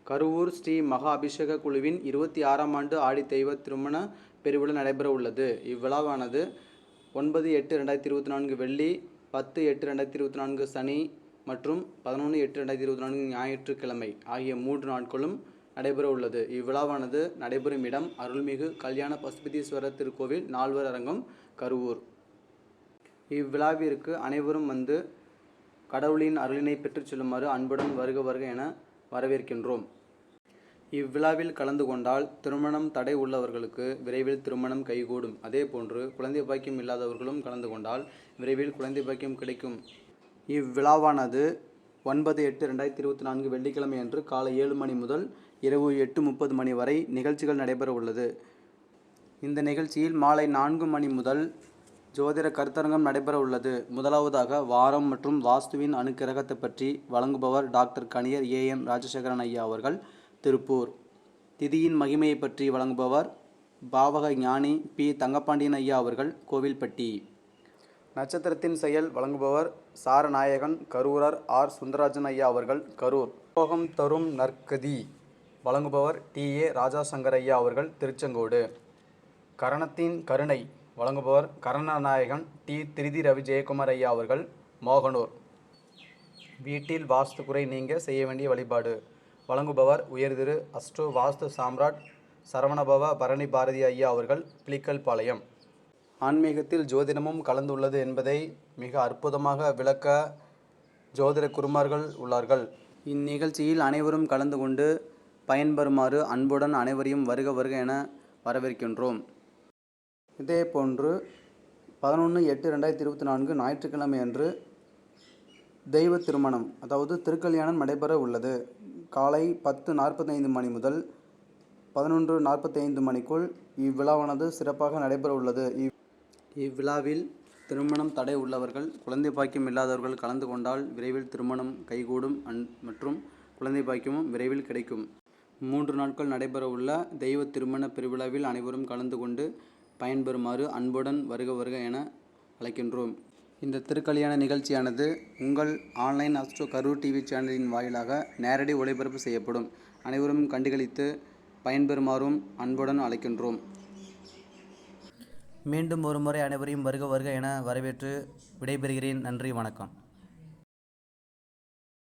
கருவூர் ஸ்ரீ மகா அபிஷேக குழுவின் 26ஆம் ஆண்டு ஆடி தெய்வ திருமண பெருவிழா நடைபெற உள்ளது. இவ்விழாவானது 9/8/2024 வெள்ளி, 10/8/2024 சனி மற்றும் 11/8/2024 ஞாயிற்றுக்கிழமை ஆகிய 3 நாட்களும் நடைபெற உள்ளது. இவ்விழாவானது நடைபெறும் இடம் அருள்மிகு கல்யாண பசுபதீஸ்வரர் திருக்கோவில், நால்வர் அரங்கம், கருவூர். இவ்விழாவிற்கு அனைவரும் வந்து கடவுளின் அருளினை பெற்றுச் செல்லுமாறு அன்புடன் வருக வருக என வரவேற்கின்றோம். இவ்விழாவில் கலந்து கொண்டால் திருமணம் தடை உள்ளவர்களுக்கு விரைவில் திருமணம் கைகூடும். அதேபோன்று குழந்தை பாக்கியம் இல்லாதவர்களும் கலந்து கொண்டால் விரைவில் குழந்தை பாக்கியம் கிடைக்கும். இவ்விழாவானது 9/8/2024 வெள்ளிக்கிழமை அன்று காலை 7 மணி முதல் இரவு 8:30 மணி வரை நிகழ்ச்சிகள் நடைபெற உள்ளது. இந்த நிகழ்ச்சியில் மாலை 4 மணி முதல் ஜோதிட கருத்தரங்கம் நடைபெற உள்ளது. முதலாவதாக வாரம் மற்றும் வாஸ்துவின் அனுக்கிரகத்தை பற்றி வழங்குபவர் டாக்டர் கணியர் ஏ.என். ராஜசேகரன் ஐயா அவர்கள், திருப்பூர். திதியின் மகிமையை பற்றி வழங்குபவர் பாவக ஞானி பி. தங்கப்பாண்டியன் ஐயா அவர்கள், கோவில்பட்டி. நட்சத்திரத்தின் செயல் வழங்குபவர் சாரநாயகன் கரூரர் ஆர். சுந்தரராஜன் ஐயா அவர்கள், கரூர். யோகம் தரும் நற்கதி வழங்குபவர் டி.ஏ. ராஜாசங்கர் ஐயா அவர்கள், திருச்செங்கோடு. கரணத்தின் கருணை வழங்குபவர் கரணநாயகன் டி. திருதி ரவி ஜெயக்குமார் ஐயா அவர்கள், மோகனூர். வீட்டில் வாஸ்து குறை நீங்க செய்ய வேண்டிய வழிபாடு வழங்குபவர் உயர்திரு அஸ்ட்ரோ வாஸ்து சாம்ராட் சரவணபவ பரணி பாரதி ஐயா அவர்கள், பிளிக்கல் பாளையம். ஆன்மீகத்தில் ஜோதிடமும் கலந்துள்ளது என்பதை மிக அற்புதமாக விளக்க ஜோதிட குருமார்கள் உள்ளார்கள். இந்நிகழ்ச்சியில் அனைவரும் கலந்து கொண்டு பயன்பெறுமாறு அன்புடன் அனைவரையும் வருக வருக என வரவேற்கின்றோம். இதேபோன்று 11/8/2024 ஞாயிற்றுக்கிழமை அன்று தெய்வ திருமணம், அதாவது திருக்கல்யாணம் நடைபெற உள்ளது. காலை 10:45 மணி முதல் 11:45 மணிக்குள் இவ்விழாவானது சிறப்பாக நடைபெற உள்ளது. இவ்விழாவில் திருமணம் தடை உள்ளவர்கள், குழந்தை பாக்கியம் இல்லாதவர்கள் கலந்து கொண்டால் விரைவில் திருமணம் கைகூடும் மற்றும் குழந்தை பாக்கியமும் விரைவில் கிடைக்கும். 3 நாட்கள் நடைபெற உள்ள தெய்வ திருமண பெருவிழாவில் அனைவரும் கலந்து கொண்டு பயன்பெறுமாறு அன்புடன் வருக வருக என அழைக்கின்றோம். இந்த திருக்கல்யாண நிகழ்ச்சியானது உங்கள் ஆன்லைன் அஸ்ட்ரோ கரூர் டிவி சேனலின் வாயிலாக நேரடி ஒளிபரப்பு செய்யப்படும். அனைவரும் கண்டுகளித்து பயன்பெறுமாறும் அன்புடன் அழைக்கின்றோம். மீண்டும் ஒருமுறை அனைவரையும் வருக வருக என வரவேற்று விடைபெறுகிறேன். நன்றி, வணக்கம்.